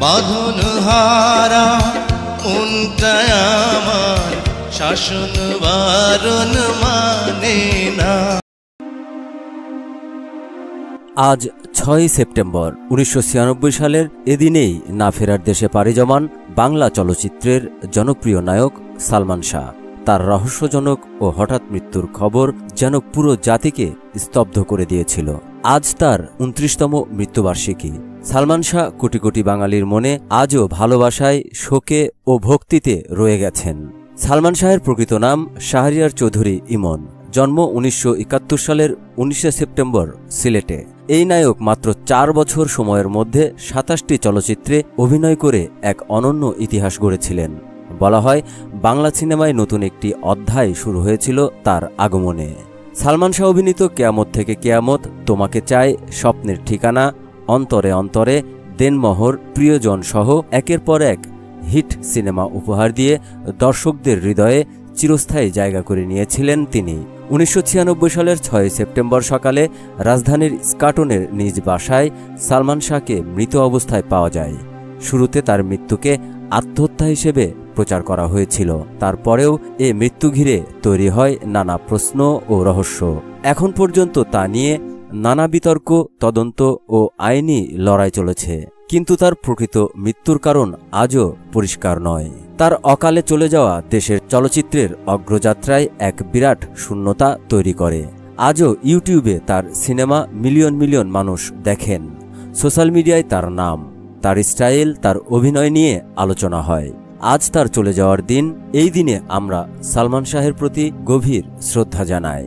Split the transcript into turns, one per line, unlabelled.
বাঁধন হারা মনটা আমার শাসন বারণ মানে না।
আজ ৬ সেপ্টেম্বর ১৯৯৬ সালের এদিনেই না ফেরার দেশে পাড়ি জমান বাংলা চলচ্চিত্রের জনপ্রিয় নায়ক সালমান শাহ। তার রহস্যজনক ও হঠাৎ মৃত্যুর খবর যেন পুরো জাতিকে স্তব্ধ করে দিয়েছিল। আজ তার ২৯তম মৃত্যুবার্ষিকী। সালমান শাহ কোটি কোটি বাঙালির মনে আজও ভালোবাসায়, শোকে ও ভক্তিতে রয়ে গেছেন। সালমান শাহের প্রকৃত নাম শাহরিয়ার চৌধুরী ইমন। জন্ম ১৯৭১ সালের ১৯ সেপ্টেম্বর সিলেটে। এই নায়ক মাত্র ৪ বছর সময়ের মধ্যে ২৭টি চলচ্চিত্রে অভিনয় করে এক অনন্য ইতিহাস গড়েছিলেন। বলা হয়, বাংলা সিনেমায় নতুন একটি অধ্যায় শুরু হয়েছিল তার আগমনে। সালমান শাহ অভিনীত কেয়ামত থেকে কেয়ামত, তোমাকে চাই, স্বপ্নের ঠিকানা, অন্তরে অন্তরে, দেনমোহর, প্রিয়জন সহ একের পর এক হিট সিনেমা উপহার দিয়ে দর্শকদের হৃদয়ে চিরস্থায়ী জায়গা করে নিয়েছিলেন তিনি। ১৯৯৬ সালের ৬ সেপ্টেম্বর সকালে রাজধানীর স্কাটনের নিজ বাসায় সালমান শাহকে মৃত অবস্থায় পাওয়া যায়। শুরুতে তার মৃত্যুকে আত্মহত্যা হিসেবে প্রচার করা হয়েছিল। তারপরেও এ মৃত্যু ঘিরে তৈরি হয় নানা প্রশ্ন ও রহস্য। এখন পর্যন্ত তা নিয়ে নানা বিতর্ক, তদন্ত ও আইনি লড়াই চলেছে। কিন্তু তার প্রকৃত মৃত্যুর কারণ আজও পরিষ্কার নয়। তার অকালে চলে যাওয়া দেশের চলচ্চিত্রের অগ্রযাত্রায় এক বিরাট শূন্যতা তৈরি করে। আজও ইউটিউবে তার সিনেমা মিলিয়ন মিলিয়ন মানুষ দেখেন। সোশ্যাল মিডিয়ায় তার নাম, তার স্টাইল, তার অভিনয় নিয়ে আলোচনা হয়। আজ তার চলে যাওয়ার দিন। এই দিনে আমরা সালমান শাহের প্রতি গভীর শ্রদ্ধা জানাই।